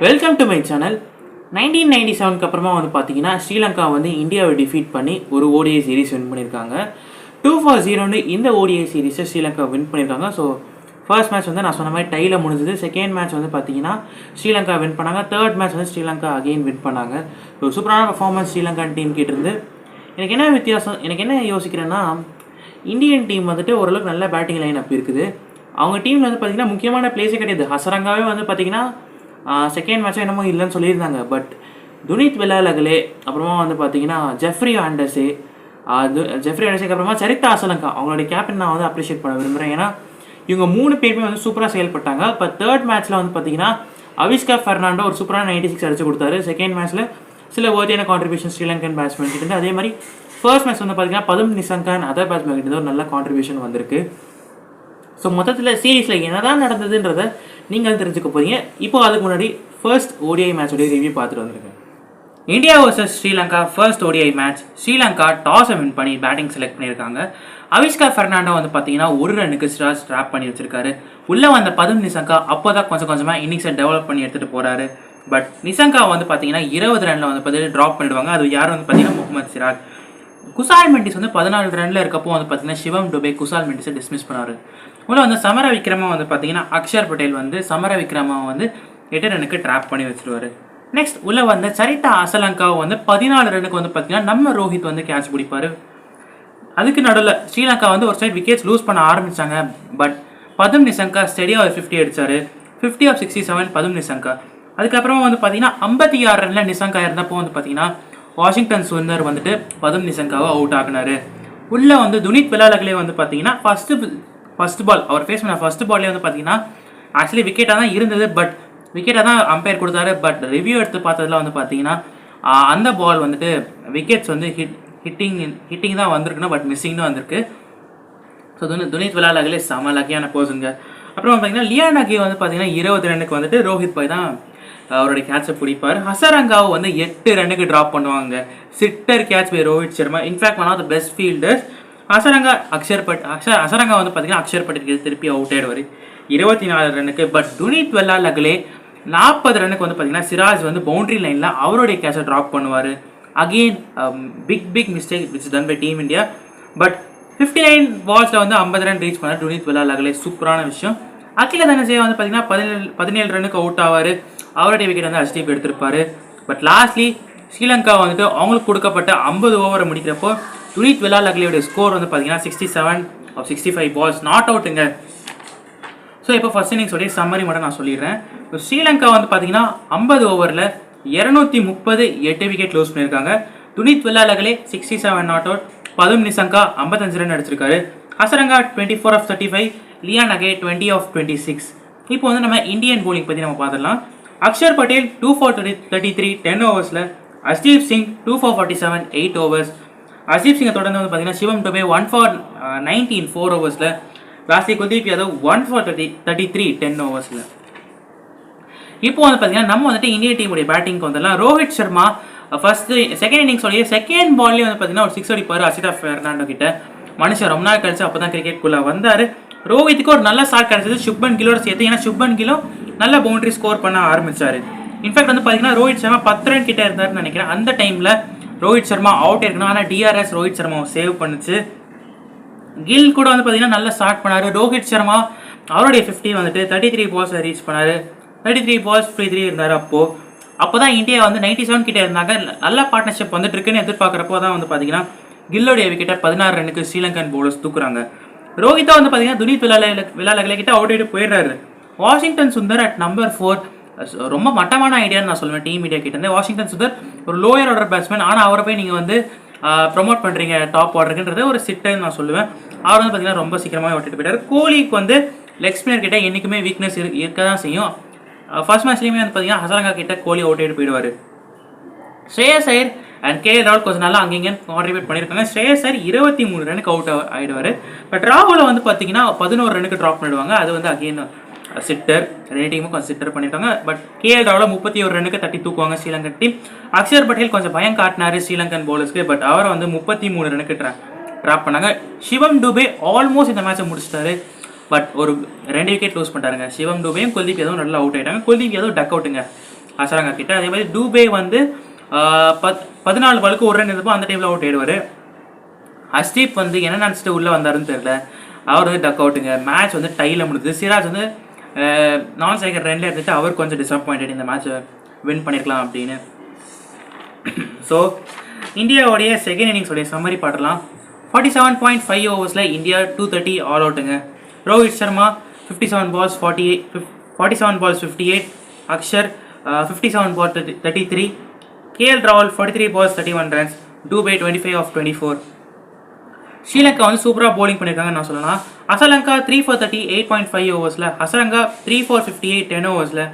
Welcome to my channel. 1997க்கு அப்புறமா வந்து பார்த்தீங்கன்னா ஸ்ரீலங்கா வந்து இந்தியாவை டிஃபீட் பண்ணி ஒரு ஓடிஐ சீரிஸ் வின் பண்ணியிருக்காங்க. 2-0 இந்த ஓடிஐ சீரிஸை ஸ்ரீலங்கா வின் பண்ணியிருக்காங்க. ஸோ ஃபர்ஸ்ட் மேட்ச் வந்து நான் சொன்ன மாதிரி டையில் முடிஞ்சது. செகண்ட் மேட்ச் வந்து பார்த்தீங்கன்னா ஸ்ரீலங்கா வின் பண்ணாங்க. தேர்ட் மேட்ச் வந்து ஸ்ரீலங்கா அகெயின் வின் பண்ணாங்க. ஸோ சூப்பரான பர்ஃபார்மன்ஸ் ஸ்ரீலங்கன் டீம் கிட்டேருந்து. எனக்கு என்ன வித்தியாசம், எனக்கு என்ன யோசிக்கிறேன்னா, இந்தியன் டீம் வந்துட்டு ஓரளவுக்கு நல்ல பேட்டிங் லைன் அப் இருக்குது. அவங்க டீமில் வந்து பார்த்தீங்கன்னா முக்கியமான பிளேஸே கிடையாது. ஹசரங்காவே வந்து பார்த்தீங்கன்னா செகண்ட் மேட்சும் என்னமோ இல்லைன்னு சொல்லியிருந்தாங்க. பட் துனித் வெலாலகலே, அப்புறமா வந்து பார்த்தீங்கன்னா ஜெஃப்ரி ஆண்டர்ஸுக்கு அப்புறமா சரிதா அசலங்கா, அவங்களுடைய கேப்டன் நான் வந்து அப்ரிஷியேட் பண்ண விரும்புகிறேன். ஏன்னா இவங்க 3 பேருமே வந்து சூப்பராக செயல்பட்டாங்க. இப்போ தேர்ட் மேட்ச்சில் வந்து பார்த்தீங்கன்னா அவிஷ்கா ஃபெர்னாண்டோ ஒரு சூப்பரான 96 அடிச்சு கொடுத்தாரு. செகண்ட் மேட்ச்சில் சில ஓதியான கான்ட்ரிபியூஷன் ஸ்ரீலங்கன் பேட்ஸ்மேன் கிட்ட. அதே மாதிரி ஃபர்ஸ்ட் மேட்ச் வந்து பார்த்தீங்கன்னா பதும் நிசங்கன் அதர் பேட்ஸ்மேன் கிட்ட ஒரு நல்ல கான்ட்ரிபியூஷன் வந்திருக்கு. ஸோ மொத்தத்தில் சீரீஸில் என்னதான் நடந்ததுன்றதை நீங்கள் தெரிஞ்சுக்க போகிறீங்க. இப்போ அதுக்கு முன்னாடி ஃபர்ஸ்ட் ஓடிஐ மேட்சோடைய ரிவ்யூ பார்த்துட்டு வந்துருக்கேன். India versus Sri Lanka first ODI match. Sri Lanka டாஸை வின் பண்ணி பேட்டிங் செலக்ட் பண்ணியிருக்காங்க. அவிஷ்கா ஃபெர்னாண்டோ வந்து பார்த்தீங்கன்னா ஒரு ரன்னுக்கு சிராஜ் ட்ராப் பண்ணி வச்சிருக்காரு. உள்ளே வந்த பதும் நிசங்கா அப்போ தான் கொஞ்சம் கொஞ்சமாக இன்னிங்ஸை டெவலப் பண்ணி எடுத்துகிட்டு போகிறாரு. பட் நிசங்கா வந்து பார்த்தீங்கன்னா 20 ரனில் வந்து பார்த்தீங்கன்னா ட்ராப் பண்ணிடுவாங்க. அது யாரும் வந்து பார்த்தீங்கன்னா முகமது சிராஜ். குசால் மெண்டிஸ் வந்து 14 ரனில் இருக்கப்போ வந்து பார்த்தீங்கன்னா சிவம் டுபே குசால் மெண்டிஸை டிஸ்மிஸ் பண்ணார். உள்ள வந்து சமர விக்ரமா வந்து பார்த்தீங்கன்னா அக்ஷர் பட்டேல் வந்து சமர விக்ரமா வந்து 8 ரனுக்கு ட்ராப் பண்ணி வச்சிருவாரு. நெக்ஸ்ட் உள்ள வந்து சரிதா அசலங்காவை வந்து 14 ரனுக்கு வந்து பார்த்தீங்கன்னா நம்ம ரோஹித் வந்து கேட்ச் பிடிப்பார். அதுக்கு நடுவில் ஸ்ரீலங்கா வந்து ஒரு சைட் விக்கெட்ஸ் லூஸ் பண்ண ஆரம்பித்தாங்க. பட் பதும் நிசங்கா ஸ்டெடியாக ஒரு 50 அடித்தார். 50 of 67 பதும் நிசங்கா. அதுக்கப்புறமா வந்து பார்த்தீங்கன்னா 56 ரனில் நிசங்கா இருந்தப்போ வந்து பார்த்தீங்கன்னா வாஷிங்டன் சுந்தர் வந்துட்டு பதும் நிசங்காவை அவுட் ஆகினார். உள்ளே வந்து துனித் வெலாலகலே வந்து பார்த்தீங்கன்னா ஃபர்ஸ்ட் பால் அவர் ஃபேஸ் பண்ண ஃபர்ஸ்ட் பால்லே வந்து பார்த்தீங்கன்னா ஆக்சுவலி விக்கெட்டாக தான் இருந்தது. பட் விக்கெட்டாக தான் அம்பையர் கொடுத்தாரு. பட் ரிவ்யூ எடுத்து பார்த்ததில் வந்து பார்த்தீங்கன்னா அந்த பால் வந்துட்டு விக்கெட்ஸ் வந்து ஹிட்டிங் தான் வந்திருக்குன்னா பட் மிஸ்ஸிங்னு வந்திருக்கு. ஸோ துனித் வெலாலகலே செம லக்கியான பர்சனுங்க. அப்புறம் பார்த்தீங்கன்னா லியான் அகே வந்து பார்த்தீங்கன்னா 20 ரனுக்கு வந்துட்டு ரோஹித் பாய் தான் அவருடைய கேட்சை பிடிப்பார். ஹசரங்காவை வந்து 8 ரனுக்கு ட்ராப் பண்ணுவாங்க. Sitter catch by Rohit Sharma. In fact one of the best fielders. Hasaranga வந்து பார்த்தீங்கன்னா அக்ஷர் பட்டேல் திருப்பி அவுட் ஆயிடுவார் 24 ரனுக்கு. பட் துனித் வெலாலகலே 40 ரனுக்கு வந்து பார்த்தீங்கன்னா சிராஜ் வந்து பவுண்டரி லைனில் அவருடைய கேட்சை ட்ராப் பண்ணுவார். Again big mistake which done by team India. But 59 பால்ஸில் வந்து 50 ரன் ரீச் பண்ணார் துனித் வெலாலகலே. சூப்பரான விஷயம். அகில தனசேவா வந்து பார்த்தீங்கன்னா 17 ரனுக்கு அவுட் ஆவார். அவருடைய விக்கெட் வந்து அஷ்டீப் எடுத்திருப்பார். பட் லாஸ்ட்லி ஸ்ரீலங்கா வந்துட்டு அவங்களுக்கு கொடுக்கப்பட்ட 50 ஓவரை முடிக்கிறப்போ துனித் வெலாலகலேயோட ஸ்கோர் வந்து பார்த்தீங்கன்னா 67 of 65 பால்ஸ் நாட் அவுட்டுங்க. ஸோ இப்போ ஃபர்ஸ்ட் இன்னிங்ஸோடைய சம்மரி மட்டும் நான் சொல்லிடுறேன். ஸ்ரீலங்கா வந்து பார்த்தீங்கன்னா 50 ஓவரில் 230 8 விக்கெட் லூஸ் பண்ணியிருக்காங்க. துனித் வெலாலகலே 67 not out. Pathum Nissanka 55 run அடிச்சிருக்காரு. Hasaranga 24 of 35. Liyanage 20 of 26. இப்போ வந்து நம்ம இந்தியன் போலிங் பற்றி நம்ம பார்த்துடலாம். அக்ஷர் பட்டேல் 2 for 33 10 ஓவர்ஸில். Arshdeep Singh 2 for 47 8 overs. அஷ்தீப் சிங்கை தொடர்ந்து வந்து பார்த்தீங்கன்னா சிவம் டுபே 1 for 19 4 ஓவர்ஸில். லாஸ்ட்லி குல்தீப் யாதவ் 1 for 33 10 ஓவர்ஸில். இப்போ வந்து பார்த்தீங்கன்னா நம்ம வந்துட்டு இந்தியன் டீமுடைய பேட்டிங்க்கு வந்துடலாம். ரோஹித் சர்மா செகண்ட் இன்னிங்ஸோடைய செகண்ட் பால்லேயே வந்து பார்த்தீங்கன்னா ஒரு 6 அடிப்பார் அசிதா ஃபெர்னாண்டோ கிட்ட. மனுஷன் ரொம்ப நாள் கழிச்சு அப்போ தான் கிரிக்கெட்குள்ளே வந்தார். ரோஹித்துக்கு ஒரு நல்ல ஸ்டார்ட் கிடச்சது சுப்மன் கிலோட சேர்த்து. ஏன்னா சுப்மன் கிலோ நல்ல பவுண்டரி ஸ்கோர் பண்ண ஆரம்பிச்சார். இன்ஃபேக்ட் வந்து பார்த்தீங்கன்னா ரோஹித் சர்மா 10 ரன் கிட்ட இருந்தாருன்னு நினைக்கிறேன். அந்த டைமில் ரோஹித் சர்மா அவுட் இருக்கணும். ஆனால் டிஆர்எஸ் ரோஹித் சர்மாவை சேவ் பண்ணுச்சு. கில் கூட வந்து பார்த்தீங்கன்னா நல்லா ஸ்டார்ட் பண்ணார். ரோஹித் சர்மா அவருடைய 50 வந்துட்டு 33 பால்ஸ் ரீச் பண்ணார். 33 பால்ஸ் 3 இருந்தார். அப்போ தான் இந்தியா வந்து 97 கிட்டே இருந்தாங்க. நல்ல பார்ட்னர்ஷிப் வந்துட்டு இருக்குன்னு எதிர்பார்க்குறப்போ தான் வந்து பார்த்தீங்கன்னா கில்லோடைய விக்கெட்டை 16 ரனுக்கு ஸ்ரீலங்கன் பவுலர்ஸ் தூக்குறாங்க. ரோஹிதா வந்து பார்த்தீங்கன்னா துனித் வெலாலகலே கிட்ட அவுட் ஆகிட்டு போயிடுறாரு. வாஷிங்டன் சுந்தர் அட் நம்பர் 4 ரொம்ப மட்டமான ஐடியான்னு நான் சொல்லுவேன் டீம் இந்தியா கிட்ட இருந்து. வாஷிங்டன் சுந்தர் ஒரு லோயர் ஆர்டர் பேட்ஸ்மேன். ஆனால் அவரை போய் நீங்கள் வந்து ப்ரொமோட் பண்ணுறீங்க டாப் ஆர்டருக்குன்றது ஒரு சிட்டுன்னு நான் சொல்லுவேன். அவர் வந்து பார்த்தீங்கன்னா ரொம்ப சீக்கிரமாக விட்டுட்டு போயிட்டார். கோலிக்கு வந்து லெக் ஸ்பின்னர் கிட்ட என்றைக்குமே வீக்னஸ் இருக்க தான் செய்யும். ஃபர்ஸ்ட் மேட்ச்லேயுமே வந்து பார்த்தீங்கன்னா ஹசரங்கா கிட்ட கோலி அவுட் ஆகிட்டு போயிடுவார். ஸ்ரேயஸ் ஐயர் அண்ட் கேஎல் ராகுல் கொஞ்சம் நல்லா அங்கேயும் கான்ட்ரிபியூட் பண்ணியிருக்காங்க. ஸ்ரேயஸ் ஐயர் 23 ரனுக்கு அவுட் ஆகிடுவார். பட் ராகுலை வந்து பார்த்தீங்கன்னா 11 ரனுக்கு ட்ராப் பண்ணிடுவாங்க. அது வந்து அகெயின் சிட்டர் 2 டீமும் கொஞ்சம் சிட்டர் பண்ணியிருக்காங்க. பட் கேஎல் ராகுல் 31 ரனுக்கு தட்டி தூக்குவாங்க ஸ்ரீலங்கன் டீம். அக்ஷர் பட்டேல் கொஞ்சம் பயம் காட்டினார் ஸ்ரீலங்கன் பவுலர்ஸ்க்கு. பட் அவரை வந்து 33 ரனுக்கு ட்ராப் பண்ணாங்க. சிவம் டுபே ஆல்மோஸ்ட் இந்த மேட்சை முடிச்சிட்டாரு. பட் ஒரு 2 விக்கெட் லூஸ் பண்ணிட்டாருங்க. சிவம் டுபேயும் குல்தீப் யாதவும் நல்லா அவுட் ஆகிட்டாங்க. குல்தீப் யாதவ் டக் அவுட்டுங்க. அசலங்கா கிட்ட. அதே மாதிரி டூபே வந்து 14 பாலுக்கு ஒரு ரன் இருந்தப்போ அந்த டைமில் அவுட் ஆயிடுவார். ஹர்ஷ்தீப் வந்து என்ன நினச்சிட்டு உள்ளே வந்தாருன்னு தெரியல, அவர் வந்து டக் அவுட்டுங்க. மேட்ச் வந்து டையில் முடிஞ்சது. சிராஜ் வந்து நான் ஸ்ட்ரைக்கர் 2 எடுத்துட்டு அவர் கொஞ்சம் டிசப்பாயிண்டட், இந்த மேட்ச்சை வின் பண்ணியிருக்கலாம் அப்படின்னு. ஸோ இந்தியாவுடைய செகண்ட் இன்னிங்ஸோடைய சம்மரி பாடலாம். 47.5 ஓவர்ஸில் இந்தியா 230 ஆல் அவுட்டுங்க. Rohit Sharma 57 balls 58, Axar 57 balls 33, K L ராகுல் 43 balls 31 runs, Dube 25 of 24. Sri Lanka வந்து சூப்பராக bowling பண்ணியிருக்காங்கன்னு நான் சொல்லலாம். அசலங்கா 3 for 30 8.5 ஓவர்ஸில், ஹசரங்கா 3 for 58 10 ஓவர்ஸில்,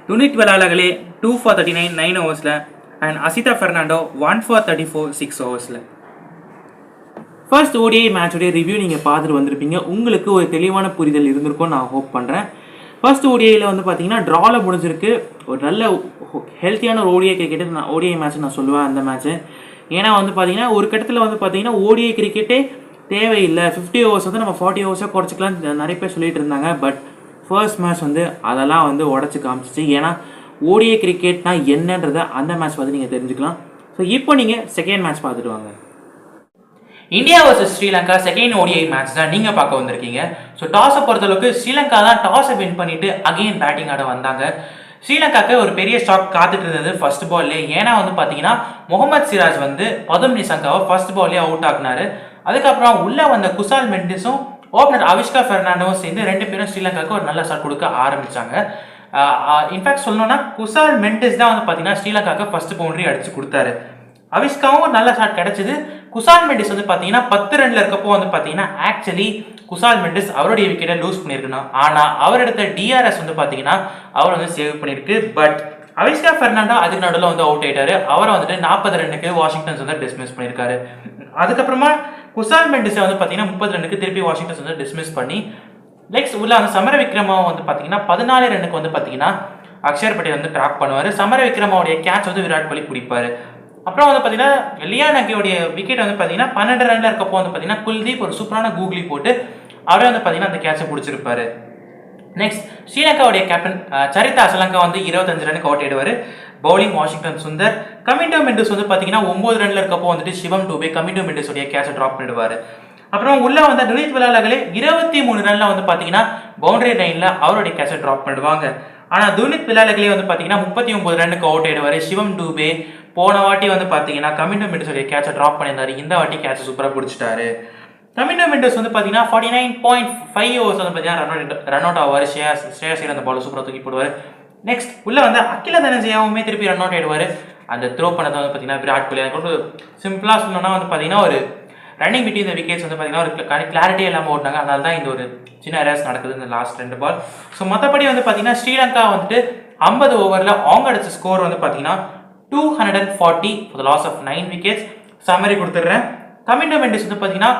துனித் வெலாலகலே 2 for 39 9 ஓவர்ஸில், அண்ட் அசிதா ஃபெர்னாண்டோ 1 for 34 6 ஓவர்ஸில். ஃபர்ஸ்ட் ஓடிஐ மேட்சோடைய ரிவ்யூ நீங்கள் பார்த்துட்டு வந்திருப்பீங்க. உங்களுக்கு ஒரு தெளிவான புரிதல் இருந்திருக்கும்னு நான் ஹோப் பண்ணுறேன். ஃபர்ஸ்ட் ஓடிஐயில் வந்து பார்த்தீங்கன்னா ட்ராவில் முடிஞ்சிருக்கு. ஒரு நல்ல ஹெல்த்தியான ஒரு ஓடிஐ கிரிக்கெட்டு ஓடிஐ மேட்ச் நான் சொல்லுவேன் அந்த மேட்ச்சு. ஏன்னா வந்து பார்த்தீங்கன்னா ஒரு கட்டத்தில் வந்து பார்த்தீங்கன்னா ஓடிஐ கிரிக்கெட்டே தேவையில்லை, 50 ஓவர்ஸ் வந்து நம்ம 40 ஓவர்ஸாக குறைச்சிக்கலாம்னு நிறைய பேர் சொல்லிட்டு இருந்தாங்க. பட் ஃபர்ஸ்ட் மேட்ச் வந்து அதெல்லாம் வந்து உடச்சி காமிச்சிச்சு. ஏன்னா ஓடிஐ கிரிக்கெட்னா என்னன்றதை அந்த மேட்ச் பார்த்து நீங்கள் தெரிஞ்சுக்கலாம். ஸோ இப்போ நீங்கள் செகண்ட் மேட்ச் பார்த்துட்டு வாங்க. India versus Sri Lanka second ODI match தான் நீங்கள் பார்க்க வந்திருக்கீங்க. ஸோ டாஸை பொறுத்தளவுக்கு ஸ்ரீலங்கா தான் டாஸை வின் பண்ணிட்டு அகெயின் பேட்டிங் ஆட வந்தாங்க. ஸ்ரீலங்காவுக்கு ஒரு பெரிய ஸ்டாக் காத்துட்டு இருந்தது ஃபர்ஸ்ட் பால்லே. ஏன்னா வந்து பார்த்தீங்கன்னா முகமது சிராஜ் வந்து பதும் நிசங்காவை ஃபர்ஸ்ட் பால்லே அவுட் ஆக்குனாரு. அதுக்கப்புறம் உள்ளே வந்த குசால் மெண்டிஸும் ஓப்பனர் அவிஷ்கா ஃபெர்னாண்டோவும் சேர்ந்து 2 பேரும் ஸ்ரீலங்காவுக்கு ஒரு நல்ல ஸ்டார்ட் கொடுக்க ஆரம்பித்தாங்க. இன்ஃபேக்ட் சொல்லணும்னா குசால் மெண்டிஸ் தான் வந்து பார்த்தீங்கன்னா ஸ்ரீலங்காவுக்கு ஃபர்ஸ்ட் பவுண்டரி அடிச்சு கொடுத்தாரு. அவிஷ்காவும் ஒரு நல்ல ஷாட் கிடைச்சது. குசால் மெண்டிஸ் வந்து பார்த்தீங்கன்னா 10 ரன்ல இருக்கப்போ வந்து பார்த்தீங்கன்னா ஆக்சுவலி குசால் மெண்டிஸ் அவருடைய விக்கெட்டை லூஸ் பண்ணியிருக்கணும். ஆனால் அவர் எடுத்த டிஆர்எஸ் வந்து பார்த்தீங்கன்னா அவர் வந்து சேவ் பண்ணியிருக்கு. பட் அவிஷ்கா ஃபெர்னாண்டோ அதுக்கு நடுவில் வந்து அவுட் ஆயிட்டாரு. அவரை வந்துட்டு 40 ரன்னுக்கு வாஷிங்டன்ஸ் வந்து டிஸ்மிஸ் பண்ணியிருக்காரு. அதுக்கப்புறமா குசால் மெண்டிஸை வந்து பார்த்தீங்கன்னா 30 ரன்னுக்கு திருப்பி வாஷிங்டன்ஸ் வந்து டிஸ்மிஸ் பண்ணி நெக்ஸ்ட் உள்ள அந்த சமர விக்ரமா வந்து பார்த்தீங்கன்னா 14 ரன்னுக்கு வந்து பார்த்தீங்கன்னா அக்ஷர் பட்டேல் வந்து ட்ராப் பண்ணுவார். சமர விக்ரமாவுடைய கேட்ச் வந்து விராட் கோலி பிடிப்பார். அப்புறம் வந்து பார்த்தீங்கன்னா லியான் அக்கியோடைய விக்கெட் வந்து பார்த்தீங்கன்னா 12 ரன்ல இருக்கப்போ வந்து பார்த்தீங்கன்னா குல்தீப் ஒரு சூப்பரான கூகுளி போட்டு அவரே வந்து பார்த்தீங்கன்னா அந்த கேட்சை பிடிச்சிருப்பாரு. நெக்ஸ்ட் ஸ்ரீலங்காவுடைய கேப்டன் சரிதா அசலங்கா வந்து 25 ரன்னுக்கு அவுட் ஆயிடுவார். Bowling Washington Sundar. கமிண்டோ மெண்டிஸ் வந்து பார்த்தீங்கன்னா 9 ரன்ல இருக்கப்போ வந்துட்டு சிவம் டூபே கமிண்டோ மெண்டிஸோடைய கேட்சை ட்ராப் பண்ணிடுவார். அப்புறம் உள்ள வந்த துனித் வெலாலகலே 23 ரன்ல வந்து பார்த்தீங்கன்னா பவுண்டரி லைன்ல அவருடைய கேட்சை ட்ராப் பண்ணிடுவாங்க. ஆனால் துனித் வெலாலகலே வந்து பார்த்தீங்கன்னா 39 ரன்னுக்கு அவுட் ஆயிடுவார். சிவம் டூபே போன வாட்டி வந்து பார்த்தீங்கன்னா கமிண்டோ மெண்டிஸோடைய கேட்சை ட்ராப் பண்ணியிருந்தாரு. இந்த வாட்டி கேட்சை சூப்பராக பிடிச்சிட்டாரு. கமிண்டோ மெண்டிஸ் வந்து பார்த்தீங்கன்னா 49.5 ஓவர்ஸ் வந்து பார்த்தீங்கன்னா ரன் அவுட் ஆவார். ஸ்ரேயாஸ் அந்த பால் சூப்பராக தூக்கி போடுவார். நெக்ஸ்ட் உள்ள வந்து அகில தனஞ்சயாவுமே திருப்பி ரன் அவுட் ஆயிடுவார். அந்த த்ரோ பண்ணதை வந்து பார்த்தீங்கன்னா விராட் கோலி எனக்கு ஒரு சிம்பிளாக சொல்லணும்னா வந்து பார்த்தீங்கன்னா ஒரு ரன்னிங் பிட்வீன் இந்த விக்கெட்ஸ் வந்து பார்த்தீங்கன்னா ஒரு கிளாரிட்டியே இல்லாமல் ஓட்டினாங்க. அதனால தான் இந்த ஒரு சின்ன ரேஸ் நடக்குது இந்த லாஸ்ட் 2 பால். ஸோ மற்றபடி வந்து பார்த்தீங்கன்னா ஸ்ரீலங்கா வந்துட்டு 50 ஓவரில் அவங்க அடிச்ச ஸ்கோர் வந்து பார்த்தீங்கன்னா 240 for the loss of 9 wickets. Summary கொடுத்துட்றேன். கமிண்டோ மெண்டிஸ் வந்து பார்த்தீங்கன்னா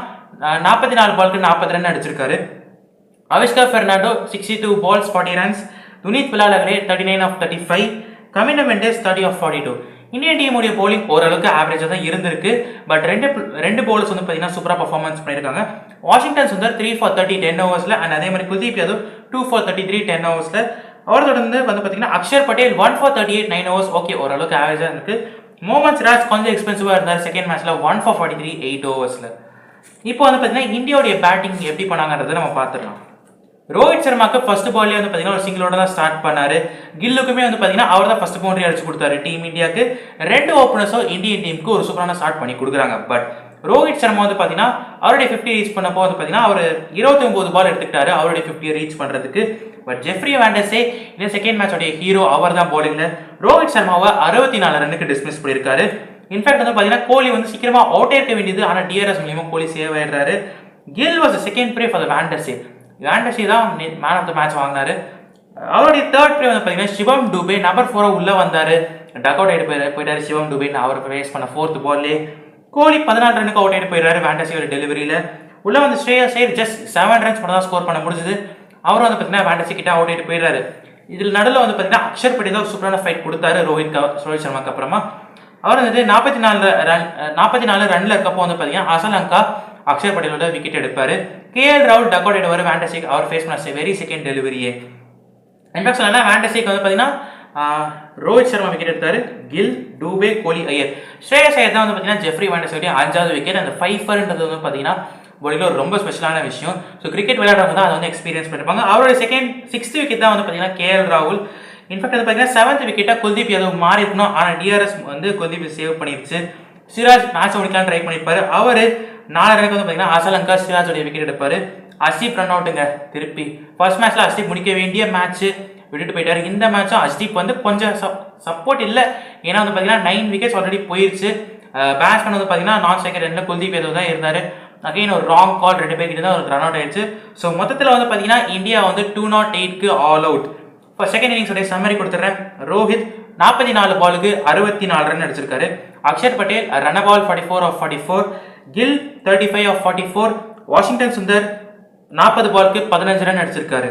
44 பாலுக்கு 40 ரன் அடிச்சிருக்காரு. Avishka Fernando 62 balls 40 runs. துனித் வெலாலகலே 39 of 35. Kamindu Mendis 30 of 42. Indian டீமுடைய போலிங் ஓரளவுக்கு ஆவரேஜாக தான் இருந்திருக்கு. பட் ரெண்டு பவுலர்ஸ் வந்து பார்த்தீங்கன்னா சூப்பராக பர்ஃபார்மன்ஸ் பண்ணியிருக்காங்க. வாஷிங்டன் சுந்தர் 3 for 30 10 ஓவர்ஸில், அண்ட் அதே மாதிரி குல்தீப் யாதவ் 2 for 33 10 ஓவர்ஸில். அவர் தொடர்ந்து வந்து பார்த்தீங்கன்னா Axar Patel 1 for 38 9 overs. Okay, ஓரளவுக்கு ஆவரேஜாக இருக்குது. முகமது சிராஜ் கொஞ்சம் எக்ஸ்பென்சிவாக இருந்தார் செகண்ட் மேட்ச்சில் 1 for 43 8 ஓவர்ஸில். இப்போ வந்து பார்த்தீங்கன்னா இந்தியாவுடைய பேட்டிங் எப்படி பண்ணாங்கன்றதை நம்ம பார்த்துடலாம். ரோஹித் சர்மாக்கு ஃபர்ஸ்ட் பால்லே வந்து பார்த்தீங்கன்னா ஒரு சிங்கிளோட தான் ஸ்டார்ட் பண்ணார். கில்லுக்குமே வந்து பார்த்தீங்கன்னா அவர் தான் ஃபர்ஸ்ட் பவுண்டரி அடிச்சு கொடுத்தாரு டீம் இந்தியாவுக்கு. 2 ஓப்பனர்ஸும் இந்தியன் டீமுக்கு ஒரு சூப்பரான ஸ்டார்ட் பண்ணி கொடுக்குறாங்க. பட் ரோஹித் சர்மா வந்து பார்த்தீங்கன்னா அவருடைய 50 ரீச் பண்ணப்போ வந்து பார்த்தீங்கன்னா அவர் 29 பால் எடுத்துக்கிட்டாரு அவருடைய 50 ரீச் பண்ணுறதுக்கு. பட் ஜெஃப்ரி வாண்டர்ஸே இந்த செகண்ட் மேட்சோடைய ஹீரோ அவர் தான் பவுலிங்கில் ரோஹித் சர்மாவை 64 ரன்னுக்கு டிஸ்மிஸ் பண்ணியிருக்காரு. இன்ஃபேக்ட் வந்து பார்த்தீங்கன்னா கோலி வந்து சீக்கிரமாக அவுட் இருக்க வேண்டியது, ஆனால் டிஆர்எஸ் மூலியமாக கோலி சேவ் ஆயிடுறாரு. Gill was second prey for Vandersay. Vandersay தான் மேன் ஆஃப் த மேட்ச் வாங்கினாரு. அவருடைய தேர்ட் ப்ளே வந்து பார்த்தீங்கன்னா சிவம் டூபே நம்பர் 4 உள்ளே வந்தார். டக் அவுட் ஆகிட்டு போயிட்டாரு சிவம் டூபேன்னு அவர் ஃபேஸ் பண்ண 4th பால்லே. கோலி 14 ரன்னுக்கு அவுட் ஆகிட்டு போயிடுறாரு வாண்டர்ஸியோட டெலிவரியில். உள்ளே வந்து ஸ்ரேயாஸ் ஐயர் ஜஸ்ட் 7 runs மட்டும் தான் ஸ்கோர் பண்ண முடிஞ்சது. அவரும் வந்து பார்த்தீங்கன்னா வாண்டர்ஸி கிட்ட அவுட் ஆகிட்டு போயிடுறாரு. இதில் நடுவில் வந்து பார்த்தீங்கன்னா அக்ஷர் பட்டேல் ஒரு சூப்பரான ஃபைட் கொடுத்தாரு ரோஹித் சர்மாக்கு அப்புறமா. அவர் வந்து 44 ரன்ல இருக்கப்போ வந்து பார்த்தீங்கன்னா அசலங்கா அக்ஷர் பட்டேலோட விக்கெட் எடுப்பார். கேஎல் ராகுல் டக் அவுட் ஆயிடுவார் வாண்டர்ஸிக்கு அவர் ஃபேஸ் பண்ண வெரி செகண்ட் டெலிவரியே. இன்ஃபேக்ட் சொல்லலாம் வாண்டர்ஸிக்கு வந்து பார்த்தீங்கன்னா ரோஹித் சர்மா விக்கெட் எடுத்தார், கில், டூபே, கோலி, ஐயர். ஸ்ரேயஸ் ஐயர் தான் வந்து பார்த்தீங்கன்னா ஜெஃப்ரி வாண்டஸோடைய 5வது விக்கெட். அந்த 5-4ன்றது வந்து பார்த்தீங்கன்னா bowling ஒரு ரொம்ப ஸ்பெஷலான விஷயம். ஸோ கிரிக்கெட் விளையாடுறவங்க தான் அதை வந்து எக்ஸ்பீரியன்ஸ் பண்ணிருப்பாங்க. அவருடைய 6th விக்கெட் தான் வந்து பார்த்தீங்கன்னா கேஎல் ராகுல். இன்ஃபேக்ட் வந்து பார்த்தீங்கன்னா 7th விக்கெட்டாக குல்தீப் யாதவ் மாறி இருக்கணும். ஆனால் டிஆர்எஸ் வந்து குல்தீப் சேவ் பண்ணிருச்சு. சிராஜ் மேட்ச் முடிக்கலாம் ட்ரை பண்ணியிருப்பாரு. அவர் 4 ரனுக்கு வந்து பார்த்தீங்கன்னா அசலங்கா சிராஜோடைய விக்கெட் எடுப்பார். அஸ்தீப் ரன் அவுட்டுங்க. திருப்பி ஃபர்ஸ்ட் மேட்ச்ல அஸ்தீப் முடிக்க வேண்டிய மேட்ச் விட்டுட்டு போயிட்டாரு. இந்த மேட்சும் அஸ்தீப் வந்து கொஞ்சம் சப்போர்ட் இல்லை. ஏன்னா வந்து பார்த்தீங்கன்னா 9 விக்கெட்ஸ் ஆல்ரெடி போயிருச்சு. பேட்ஸ்மேன் வந்து பார்த்தீங்கன்னா நான் ஸ்ட்ரைக்கர் 2 குல்தீப் யாதவ் தான் இருந்தார். அகைன் ஒரு ராங் கால் 2 பேர்கிட்ட தான் ஒரு ரன் அவுட் ஆயிடுச்சு. ஸோ மொத்தத்தில் வந்து பார்த்தீங்கன்னா இந்தியா வந்து 208க்கு ஆல் அவுட். இப்போ செகண்ட் இன்னிங்ஸோடைய சம்மரி கொடுத்துட்றேன். ரோஹித் 44 பாலுக்கு 64 ரன் அடிச்சிருக்காரு. Axar Patel run ball 44 off 44, Gill 35 off 44, Washington Sundar 40 பாலுக்கு 15 ரன் அடிச்சிருக்காரு.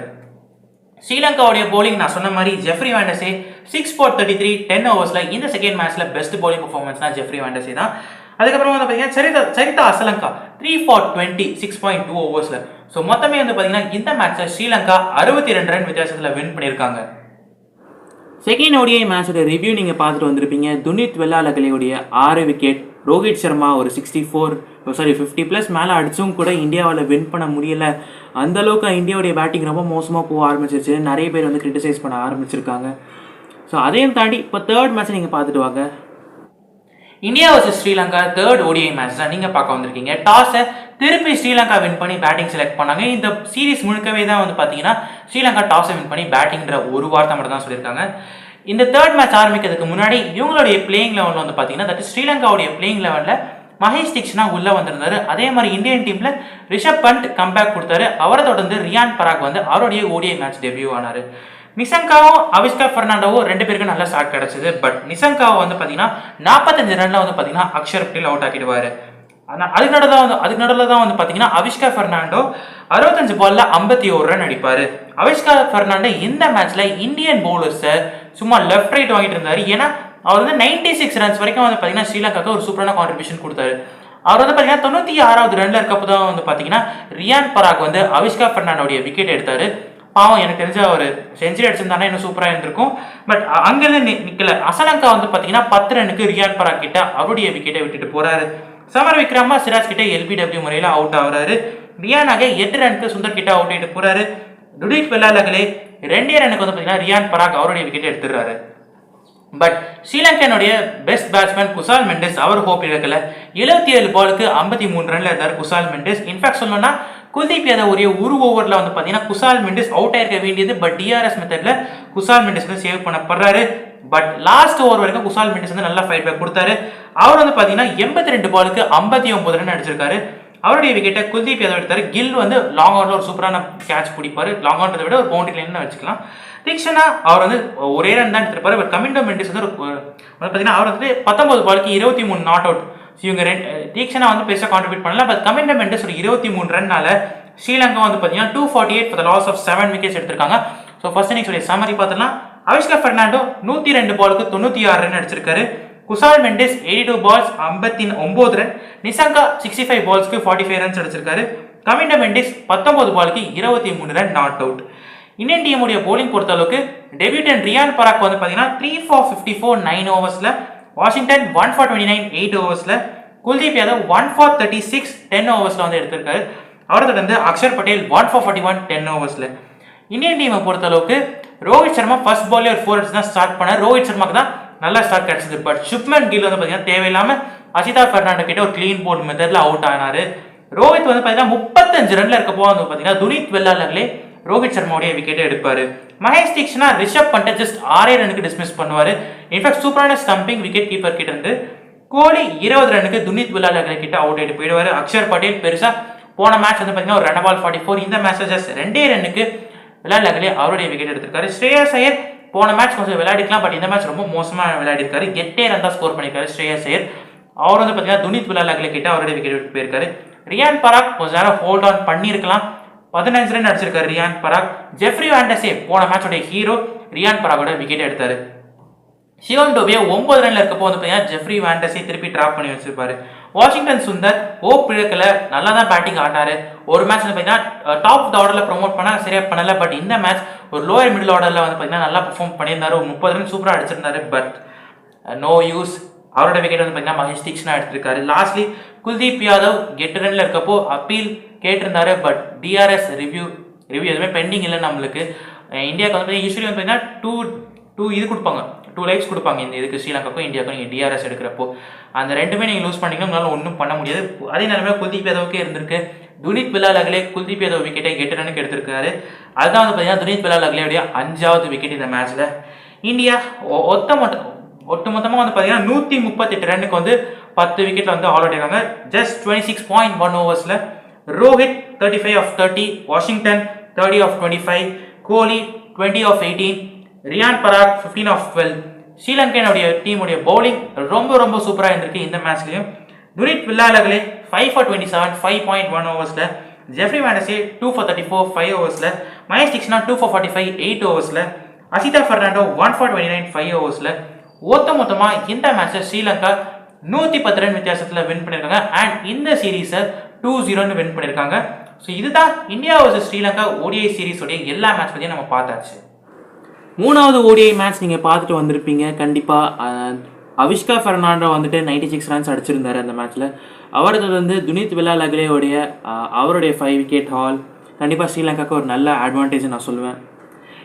ஸ்ரீலங்காவுடைய போலிங் நான் சொன்ன மாதிரி ஜெஃப்ரி வாண்டஸே 6 for 33 10 ஓவர்ஸில் இந்த செகண்ட் மேட்ச்ல பெஸ்ட் போலிங் பர்ஃபார்மன்ஸ்னா ஜெஃப்ரி வாண்டஸே தான். அதுக்கப்புறம் வந்து பார்த்தீங்கன்னா சரிதா அசலங்கா 3 for 20 6.2 ஓவர்ஸில். ஸோ மொத்தமே வந்து பார்த்தீங்கன்னா இந்த மேட்சை ஸ்ரீலங்கா 62 ரன் வித்தியாசத்தில் வின் பண்ணியிருக்காங்க. செகண்ட் ஓடிஐ மேட்சோட ரிவ்யூ நீங்கள் பார்த்துட்டு வந்திருப்பீங்க. துனித் வெள்ளாளகலையுடைய 6 விக்கெட், ரோஹித் சர்மா ஒரு 50+ மேலே அடிச்சும் கூட இந்தியாவில் வின் பண்ண முடியலை. அந்தளவுக்கு இந்தியாவுடைய பேட்டிங் ரொம்ப மோசமாக போக ஆரம்பிச்சிருச்சு. நிறைய பேர் வந்து கிரிட்டிசைஸ் பண்ண ஆரம்பிச்சிருக்காங்க. ஸோ அதையும் தாண்டி இப்போ தேர்ட் மேட்ச்சை நீங்கள் பார்த்துட்டு வாங்க. India versus Sri Lanka third ODI match தான் நீங்கள் பார்க்க வந்திருக்கீங்க. டாஸை திருப்பி ஸ்ரீலங்கா வின் பண்ணி பேட்டிங் செலக்ட் பண்ணாங்க. இந்த சீரீஸ் முழுக்கவே தான் வந்து பார்த்தீங்கன்னா ஸ்ரீலங்கா டாஸை வின் பண்ணி பேட்டிங்கிற ஒரு வார்த்தை மட்டும் தான் சொல்லியிருக்காங்க. இந்த தேர்ட் மேட்ச் ஆரம்பிக்கிறதுக்கு முன்னாடி இவங்களுடைய பிளேயிங் லெவலில் வந்து பார்த்தீங்கன்னா தட் ஸ்ரீலங்காவுடைய பிளேயிங் லெவலில் மகேஷ் தீக்ஷனா உள்ளே வந்திருந்தாரு. அதே மாதிரி இந்தியன் டீமில் ரிஷப் பண்ட் கம்பேக் கொடுத்தாரு. அவரை தொடர்ந்து ரியான் பராக் வந்து அவருடைய ஓடிஐ மேட்ச் டெபியூ ஆனார். நிசங்காவும் அவிஷ்கா பெர்னாண்டோவும் 2 பேருக்கும் நல்ல ஸ்டார்ட் கிடைச்சது. பட் நிசங்காவை வந்து பார்த்தீங்கன்னா 45 ரன்ல வந்து பார்த்தீங்கன்னா அக்ஷர் பட்டேல் அவுட் ஆக்கிடுவார். ஆனால் அதுக்கு நடுவில் தான் வந்து பார்த்தீங்கன்னா அவிஷ்கா பெர்னாண்டோ 65 பால்ல 51 ரன் அடிப்பார். அவிஷ்கா பெர்னாண்டோ இந்த மேட்ச்ல இந்தியன் பவுலர்ஸை சும்மா லெஃப்ட் ரைட் வாங்கிட்டு இருந்தார். ஏன்னா அவர் வந்து 96 ரன்ஸ் வரைக்கும் வந்து பார்த்தீங்கன்னா ஸ்ரீலங்காவுக்கு ஒரு சூப்பரான கான்ட்ரிபியூஷன் கொடுத்தாரு. அவர் வந்து பார்த்தீங்கன்னா 96வது ரன்ல இருக்கப்போ தான் வந்து பார்த்தீங்கன்னா ரியான் பராக் வந்து அவிஷ்கா பெர்னாண்டோடைய விக்கெட் எடுத்தார். பாவம், எனக்கு தெரிஞ்ச ஒரு செஞ்சுரி அடிச்சிருந்தானே இன்னும் சூப்பராக இருந்திருக்கும். பட் அங்கேருந்து நிற்கல. அசலங்கா வந்து பார்த்தீங்கன்னா 10 ரனுக்கு ரியான் பராக் கிட்ட அவருடைய விக்கெட்டை விட்டுட்டு போறாரு. சமர் விக்ரமா சிராஜ் கிட்ட எல்பிடபிள்யூ முறையில் அவுட் ஆகுறாரு. ரியானாக 8 ரனுக்கு சுந்தர் கிட்ட அவுட் ஆகிட்டு போறாரு. துனித் வெள்ளாளகலே 2 ரனுக்கு வந்து பார்த்தீங்கன்னா ரியான் பராக் அவருடைய விக்கெட்டை எடுத்துடுறாரு. பட் ஸ்ரீலங்கனுடைய பெஸ்ட் பேட்ஸ்மேன் குசால் மெண்டஸ் அவர் ஹோப் இழக்கல. 77 பாலுக்கு 53 ரன்ல இருந்தார் குசால் மெண்டஸ். இன்ஃபேக்ட் சொல்லணும்னா குல்தீப் யாதவ் ஒரு ஓவரில் வந்து பார்த்தீங்கன்னா குசால் மெண்டஸ் அவுட் ஆயிருக்க வேண்டியது. பட் டிஆர்எஸ் மெத்தட்ல குசால் மெண்டஸ் வந்து சேவ் பண்ணப்படுறாரு. பட் லாஸ்ட் ஓவர் வரைக்கும் குசால் மெண்டஸ் வந்து நல்லா ஃபைட் பேக் கொடுத்தாரு. அவர் வந்து பார்த்தீங்கன்னா 82 பாலுக்கு 59 ரன் அடிச்சிருக்காரு. அவருடைய விக்கெட்டை குல்தீப் யாதவ் எடுத்தாரு. கில் வந்து லாங் ஆன்ல ஒரு சூப்பரான கேட்ச் பிடிப்பாரு. லாங் ஆன்றதை விட ஒரு பவுண்டரி லைன் வச்சுக்கலாம். தீக்ஷனா அவர் வந்து ஒரே ரன் தான் எடுத்திருப்பாரு. பட் கமிண்டோ மெண்டஸ் வந்து பார்த்தீங்கன்னா அவர் வந்து 19 பாலுக்கு 23 நாட் அவுட். இவங்க தீக்ஷனா வந்து பெருசாக கான்ட்ரிபியூட் பண்ணல. பட் கமிண்டோ மெண்டஸ் ஒரு 23 ரன்னால ஸ்ரீலங்கா வந்து பார்த்தீங்கன்னா 248 for the loss of 7 wickets எடுத்திருக்காங்க. ஸோ ஃபர்ஸ்ட் இன்னிங்ஸ் சம்மரி பார்த்துலாம். அவிஷ்கா பெர்னாண்டோ 102 பாலுக்கு 96 ரன் அடிச்சிருக்காரு. Kusal Mendis 82 balls 59 run. நிசங்கா 65 பால்ஸ்க்கு 45 ரன்ஸ் அடிச்சிருக்காரு. கமிண்டோ மெண்டஸ் 19 பாலுக்கு 23 ரன் நாட் அவுட். இந்தியன் டீமுடைய போலிங் பொறுத்த அளவுக்கு டெபியூட்டன் ரியான் பராக் வந்து பார்த்தீங்கன்னா 3 for 54 9 ஓவர்ஸில், வாஷிங்டன் 1 for 29 8 ஓவர்ஸில், குல்தீப் யாதவ் 1 for 36 10 ஓவர்ஸில் வந்து எடுத்திருக்காரு. அவரை தொடர்ந்து அக்ஷர் பட்டேல் 1 for 41 10 ஓவர்ஸில். இந்தியன் டீமை பொறுத்த அளவுக்கு ரோஹித் சர்மா ஃபர்ஸ்ட் பால்லே ஒரு 4 ரன்ஸ் தான் ஸ்டார்ட் பண்ணார். ரோஹித் சர்மாக்கு தான் நல்லா ஸ்டார்ட் கிடைச்சது. பட் சுப்மன் கில் வந்து பார்த்தீங்கன்னா தேவையில்லாமல் அசிதா பெர்னாண்டோ கிட்ட ஒரு கிளீன் போர்ட் மெத்தடில் அவுட் ஆனார். ரோஹித் வந்து பார்த்தீங்கன்னா 35 ரன்ல இருக்கப்போ வந்து பார்த்தீங்கன்னா துனித் வெள்ளாளர்களே ரோஹித் சர்மாவுடைய விக்கெட்டை எடுப்பாரு. மகேஷ் தீக்ஷனா ரிஷப் பண்ட்டை ஜஸ்ட் 6 ரனுக்கு டிஸ்மிஸ் பண்ணுவார். இன்ஃபேக்ட் சூப்பரான ஸ்டம்பிங் விக்கெட் கீப்பர் கிட்ட இருந்து. கோலி 20 ரனுக்கு துனித் வெள்ளாளர்கள் கிட்ட அவுட் ஆகிட்டு போயிடுவார். அக்ஷர் பட்டேல் பெருசாக போன மேட்ச் வந்து பார்த்தீங்கன்னா ஒரு ரன் பால் 44. இந்த மேட்ச் ஜஸ்ட் 2 ரனுக்கு வெள்ளாளர்களே அவருடைய விக்கெட் எடுத்திருக்காரு. ஸ்ரேயஸ் ஐயர் போன மேட்ச் கொஞ்சம் விளையாடிக்கலாம். பட் இந்த மேட்ச் ரொம்ப மோசமாக விளையாடிருக்காரு. 8 ரன் தான் ஸ்கோர் பண்ணியிருக்காரு ஸ்ரேயஸ் ஐயர். அவர் வந்து பார்த்தீங்கன்னா துனித் வெள்ளாளர்களை கிட்ட அவருடைய விக்கெட் விட்டு போயிருக்காரு. ரியான் பராக் கொஞ்ச நேரம் ஹோல்ட் ஆன் பண்ணியிருக்கலாம். 15 ரன் அடிச்சிருக்காரு ரியான் பராக். ஜெஃப்ரி வாண்டஸே போன மேட்சோட ஹீரோ ரியான் பராகோட விக்கெட் எடுத்தாரு. சிவம் டோபியா 9 ரன்ல இருக்கப்போ வந்து பார்த்தீங்கன்னா ஜெஃப்ரி வாண்டஸை திருப்பி டிராப் பண்ணி வச்சிருப்பாரு. வாஷிங்டன் சுந்தர் பிழக்கல, நல்லா தான் பேட்டிங் ஆடினாரு. ஒரு மேட்ச் வந்து பார்த்தீங்கன்னா டாப் ஆஃப் த ஆர்டரில் ப்ரொமோட் பண்ணால் சரியாக பண்ணல. பட் இந்த மேட்ச் ஒரு லோயர் மிடில் ஆர்டரில் வந்து பார்த்தீங்கன்னா நல்லா பெர்ஃபார்ம் பண்ணியிருந்தாரு, ஒரு 30 ரன் சூப்பராக அடிச்சிருந்தாரு. But no use. அவரோட விக்கெட் வந்து பார்த்தீங்கன்னா மகேஷ் தீக்ஷனா எடுத்திருக்காரு. லாஸ்ட்லி குல்தீப் யாதவ் 8 ரன்ல இருக்கப்போ அப்பீல் கேட்டிருந்தாரு. பட் டிஆர்எஸ் ரிவ்யூ எதுவுமே பெண்டிங் இல்லை நம்மளுக்கு. இந்தியாவுக்கு வந்து யூஸ்வலி வந்து பார்த்தீங்கன்னா டூ இது கொடுப்பாங்க, 2 லைஃப்ஸ் கொடுப்பாங்க இந்த இதுக்கு, ஸ்ரீலங்காக்கும் இந்தியாவுக்கும். நீங்கள் டிஆர்எஸ் எடுக்கிறப்போ அந்த ரெண்டுமே நீங்கள் லூஸ் பண்ணிங்கன்னா உங்களால் ஒன்றும் பண்ண முடியாது. அதே நிலைமை குல்தீப் யாதவுக்கே இருந்திருக்கு. துனித் வில்லாலகலே குல்தீப் யாதவ் விக்கெட்டை 8 ரனுக்கு எடுத்திருக்காரு. அதுதான் வந்து பார்த்தீங்கன்னா துனித் வில்லாலகலேயுடைய 5வது விக்கெட் இந்த மேட்ச்சில். இந்தியா ஒட்டுமொத்தமாக வந்து பார்த்தீங்கன்னா 138 ரன்னுக்கு வந்து 10 விக்கெட்டில் வந்து ஆல் அவுட் ஆகிறாங்க. ஜஸ்ட் 26.1 ஓவர்ஸில் Rohit 35 of 30, Washington 30 of 25, Kohli 20 of 18, Riyan Parag 15 of 12. ஸ்ரீலங்கனுடைய டீமுடைய பவுலிங் ரொம்ப சூப்பராக இருந்திருக்கு இந்த மேட்ச்லையும். துனித் வில்லாலகலே 5 for 27, 5.1 ஓவர்ஸில், ஜெஃப்ரி வேண்டஸே 2 for 34, 5 ஓவர்ஸில், மகேஷ் தீக்ஷனா 2 for 45, 8 ஓவர்ஸில், அசிதா ஃபெர்னாண்டோ 1 for 29, 5 ஓவர்ஸில். மொத்தமாக இந்த மேட்ச்சில் ஸ்ரீலங்கா 110 ரன் வித்தியாசத்தில் வின் பண்ணியிருக்காங்க. அண்ட் இந்த சீரீஸை 2-0 வின் பண்ணியிருக்காங்க. ஸோ இதுதான் இந்தியா vs ஸ்ரீலங்கா ஓடிஐ சீரீஸோடைய எல்லா மேட்ச் பற்றியும் நம்ம பார்த்தாச்சு. 3வது ஓடிஐ மேட்ச் நீங்கள் பார்த்துட்டு வந்திருப்பீங்க கண்டிப்பாக. அவிஷ்கா ஃபெர்னாண்டோ வந்துட்டு 96 ரன்ஸ் அடிச்சிருந்தார் அந்த மேட்ச்சில். அவரது வந்து துனித் வில்லாலகலேயோடைய அவருடைய 5 விக்கெட் ஹால் கண்டிப்பாக ஸ்ரீலங்காவுக்கு ஒரு நல்ல அட்வான்டேஜ் நான் சொல்லுவேன்.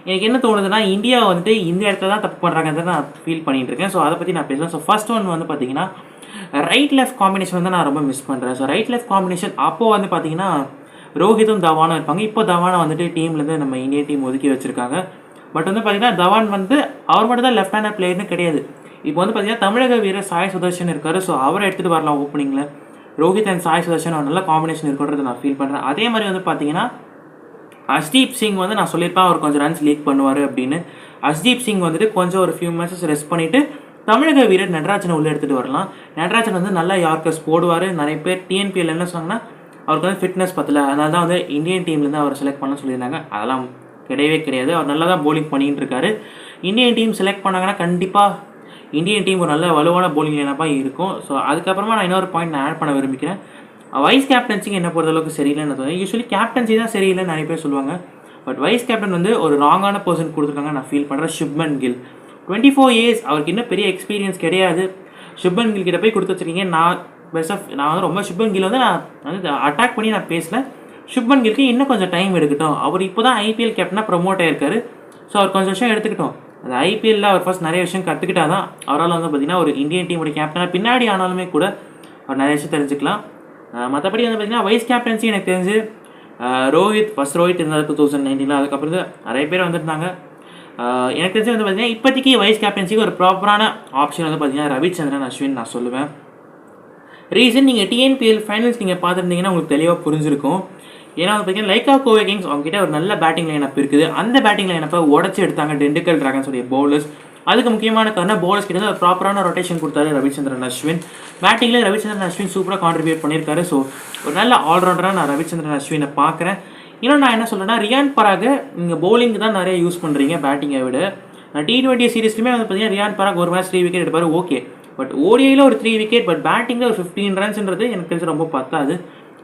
எனக்கு என்ன தோணுதுன்னா, இந்தியா வந்துட்டு இந்த இடத்துல தான் தப்பு பண்ணுறாங்கன்றத நான் ஃபீல் பண்ணிகிட்டு இருக்கேன். ஸோ அதை பற்றி நான் பேசுவேன். ஸோ ஃபர்ஸ்ட் ஒன் வந்து பார்த்தீங்கன்னா ரைட் லெஃப்ட் காம்பினேஷன் வந்து நான் ரொம்ப மிஸ் பண்ணுறேன். ஸோ ரைட் லெஃப்ட் காம்பினேஷன் அப்போது வந்து பார்த்தீங்கன்னா ரோஹித்தும் தவானும் இருப்பாங்க. இப்போ தவானை வந்துட்டு டீம்லேருந்து நம்ம இந்தியன் டீம் ஒதுக்கி வச்சுருக்காங்க. பட் வந்து பார்த்தீங்கன்னா தவான் வந்து அவர் மட்டும் தான் லெஃப்ட் ஹேண்டர் பிளேயர்னு கிடையாது. இப்போ வந்து பார்த்தீங்கன்னா தமிழக வீரர் சாய் சுதர்ஷன் இருக்கார். ஸோ அவரை எடுத்துகிட்டு வரலாம் ஓப்பனிங்கில். ரோஹித் அண்ட் சாய் சுதர்ஷன் ஒரு நல்ல காம்பினேஷன் இருக்குன்றதை நான் ஃபீல் பண்ணுறேன். அதே மாதிரி வந்து பார்த்தீங்கன்னா அஷ்தீப் சிங் வந்து நான் சொல்லியிருப்பேன் அவர் கொஞ்சம் ரன்ஸ் லீக் பண்ணுவார் அப்படின்னு. அஷ்தீப் சிங் வந்துட்டு கொஞ்சம் ஒரு ஃபியூ மேட்சஸ் ரெஸ்ட் பண்ணிவிட்டு தமிழக வீரர் நடராஜனை உள்ளே எடுத்துகிட்டு வரலாம். நடராஜன் வந்து நல்லா யார்க்கர்ஸ் போடுவார். நிறைய பேர் டிஎன்பிஎல் என்ன சொன்னாங்கன்னா அவருக்கு வந்து ஃபிட்னஸ் பத்தல, அதனால தான் வந்து இந்தியன் டீம்லேருந்து அவர் செலக்ட் பண்ண சொல்லியிருந்தாங்க. அதெல்லாம் கிடையாது. அவர் நல்லா தான் போலிங் பண்ணிகிட்டு இருக்காரு. இந்தியன் டீம் செலக்ட் பண்ணாங்கன்னா கண்டிப்பாக இந்தியன் டீம் ஒரு நல்ல வலுவான போலிங் லைனப்பாக இருக்கும். ஸோ அதுக்கப்புறமா நான் இன்னொரு பாயிண்ட் நான் ஆட் பண்ண விரும்பிக்கிறேன். வைஸ் கேப்டன்சிக்கு என்ன பொறுத்தளவுக்கு சரியில்லைன்னு தோணுது. யூஸ்வலி கேப்டன்சி தான் சரியில்லைன்னு நிறைய பேர் சொல்லுவாங்க. பட் வைஸ் கேப்டன் வந்து ஒரு ராங்கான பர்சன் கொடுத்துருக்காங்க நான் ஃபீல் பண்ணுறேன். சுப்மன் கில் 24 இயர்ஸ், அவருக்கு இன்னும் பெரிய எக்ஸ்பீரியன்ஸ் கிடையாது. சுப்மன் கில் கிட்ட போய் கொடுத்து வச்சுருக்கீங்க. நான் வந்து ரொம்ப சுப்மன் கில் வந்து நான் வந்து அட்டாக் பண்ணி நான் பேசல. சுப்மன் கில்க்கு இன்னும் கொஞ்சம் டைம் எடுக்கட்டும். அவர் இப்போ தான் ஐபிஎல் கேப்டனாக ப்ரொமோட் ஆகிருக்காரு. ஸோ அவர் கொஞ்சம் விஷயம் எடுத்துக்கிட்டோம். அந்த ஐபிஎல்லில் அவர் ஃபர்ஸ்ட் நிறைய விஷயம் கற்றுக்கிட்டா தான் அவரால் வந்து பார்த்திங்கன்னா ஒரு இந்தியன் டீமுடைய கேப்டனாக பின்னாடி ஆனாலுமே கூட அவர் நிறைய விஷயம் தெரிஞ்சுக்கலாம். மற்றபடி வந்து பார்த்திங்கன்னா வைஸ் கேப்டன்சி எனக்கு தெரிஞ்சு ரோஹித் இருந்தார் 2019. அதுக்கப்புறம் நிறைய பேர் வந்துருந்தாங்க. எனக்கு தெரிஞ்சு வந்து பார்த்திங்கன்னா இப்போதைக்கு வைஸ் கேப்டன்சிக்கு ஒரு ப்ராப்பரான ஆப்ஷன் வந்து பார்த்திங்கன்னா ரவிச்சந்திரன் அஸ்வின் நான் சொல்லுவேன். ரீசன் நீங்கள் டிஎன்பிஎல் ஃபைனல்ஸ் நீங்கள் பார்த்துருந்தீங்கன்னா உங்களுக்கு தெளிவாக புரிஞ்சிருக்கும். ஏன்னா வந்து பார்த்தீங்கன்னா லைக்கா கோவை கிங்ஸ் அவங்ககிட்ட ஒரு நல்ல பேட்டிங் லைனப் இருக்குது. அந்த பேட்டிங் லைனப்பை உடச்சி எடுத்தாங்க டெண்டுக்கல் டிராகன்ஸுடைய பவுலர்ஸ். அதுக்கு முக்கியமான காரணம் பவுலர்ஸ் கிட்ட ஒரு ப்ராப்பரான ரொட்டேஷன் கொடுத்தாரு ரவிச்சந்திரன் அஸ்வின். பேட்டிங்கில் ரவிச்சந்திரன் அஸ்வின் சூப்பராக கான்ட்ரிபியூட் பண்ணியிருக்காரு. ஸோ ஒரு நல்ல ஆல்ரவுண்டராக நான் ரவிச்சந்திரன் அஸ்வினை பார்க்குறேன். இன்னும் நான் என்ன சொல்கிறேன்னா, ரியான் பராக் நீங்கள் பவுலிங் தான் நிறைய யூஸ் பண்ணுறீங்க பேட்டிங்கை விட. T20 சீரீஸ்லையுமே வந்து பார்த்தீங்கன்னா ரியான் பராக் ஒரு மேட்ச் 3 விக்கெட் எடுப்பார், ஓகே. பட் ஓடிஐயில் ஒரு 3 விக்கெட், பட் பேட்டிங்கில் ஒரு 15 ரன்ஸ்ன்றது எனக்கு தெரிஞ்சு ரொம்ப பத்தாது.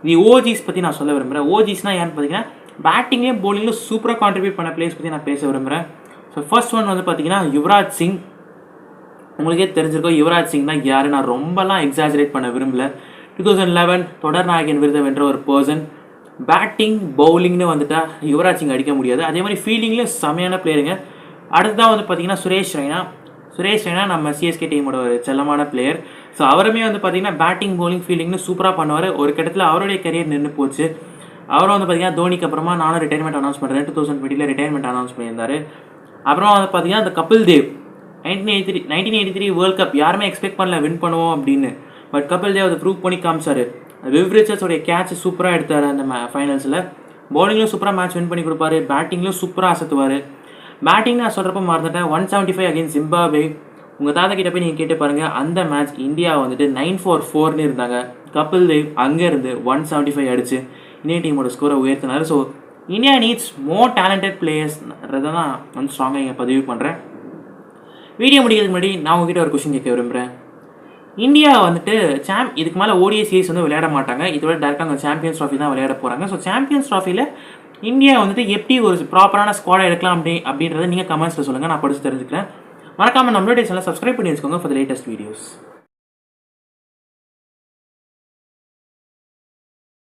இது ஓஜிஸ் பற்றி நான் சொல்ல விரும்புகிறேன். ஓஜிஸ்னால் ஏன்னு பார்த்தீங்கன்னா பேட்டிங்லேயும் பவுலிங்லேயும் சூப்பராக கான்ட்ரிபியூட் பண்ண பிளேயர்ஸ் பற்றி நான் பேச விரும்புகிறேன். ஸோ ஃபர்ஸ்ட் ஒன் வந்து பார்த்தீங்கன்னா யுவராஜ் சிங். உங்களுக்கே தெரிஞ்சிருக்கோம் யுவராஜ் சிங் தான் யார். நான் ரொம்பலாம் எக்ஸாஜரேட் பண்ண விரும்பல. 2011 தொடர் நாயகன் விருதை வென்ற ஒரு பர்சன். பேட்டிங் பவுலிங்னு வந்துட்டா யுவராஜ் சிங் அடிக்க முடியாது. அதே மாதிரி ஃபீல்டிங்லேயும் செமையான பிளேயருங்க. அடுத்ததான் வந்து பார்த்தீங்கன்னா சுரேஷ் ரெய்னா நம்ம சிஎஸ்கே டீமோட ஒரு செல்லமான பிளேயர். ஸோ அவருமே வந்து பார்த்தீங்கன்னா பேட்டிங் பவுலிங் ஃபீல்டிங்னு சூப்பராக பண்ணுவார். ஒரு கட்டத்தில் அவருடைய கரியர் நின்று போச்சு. அவரும் வந்து பார்த்தீங்கன்னா தோனிக்கு அப்புறமா நானும் ரிட்டையர்மெண்ட் அனௌன்ஸ் பண்ணுறேன். 2020 ரிட்டையர்மெண்ட் அனௌன்ஸ் பண்ணியிருந்தார். அப்புறமா வந்து பார்த்தீங்கன்னா அந்த கபில் தேவ் 1983 வேர்ல்ட் கப் யாருமே எக்ஸ்பெக்ட் பண்ணல வின் பண்ணுவோம் அப்படின்னு. பட் கபில் தேவ் அதை ப்ரூவ் பண்ணி காமிச்சார். விவ்ரிச்சர்ஸோடைய கேட்ச் சூப்பராக எடுத்தார் அந்த ஃபைனல்ஸில். பவுலிங்லையும் சூப்பராக மேட்ச் வின் பண்ணி கொடுப்பாரு. பேட்டிங்லையும் சூப்பராக அசத்துவார். பேட்டிங் நான் சொல்கிறப்ப மறந்துட்டேன், 175 அகேன்ஸ்ட் ஜிம்பாப்வே. உங்கள் தாத்தா கிட்ட போய் நீங்கள் கேட்டு பாருங்கள். அந்த மேட்ச் இந்தியா வந்துட்டு 9-4 இருந்தாங்க. கபில் தேவ் அங்கேருந்து 175 அடிச்சு இந்தியன் டீமோட ஸ்கோரை உயர்த்தினார். So India needs more talented பிளேயர்ஸ்ன்றதை தான் வந்து ஸ்ட்ராங்காக இங்கே பதிவு பண்ணுறேன். வீடியோ முடிக்கிறதுக்கு முன்னாடி நான் உங்ககிட்ட ஒரு கொஸ்டின் கேட்க விரும்புகிறேன். இந்தியா வந்துட்டு இதுக்கு மேலே ஓடிஐ சீரிஸ் வந்து விளையாட மாட்டாங்க. இதோட டேரெக்டாக அவங்க சாம்பியன்ஸ் ட்ராஃபி தான் விளையாட போகிறாங்க. ஸோ சாம்பியன்ஸ் ட்ராஃபியில் இந்தியா வந்துட்டு எப்படி ஒரு ப்ராப்பரான ஸ்குவாட் எடுக்கலாம் அப்படின்றத நீங்கள் கமெண்ட்ஸில் சொல்லுங்கள், நான் படித்து தெரிஞ்சுக்கிறேன். மறக்காமல் நம்மளுடைய சேனலை சப்ஸ்கிரைப் பண்ணி வச்சுக்கோங்க ஃபார் த லேட்டஸ்ட் வீடியோஸ்.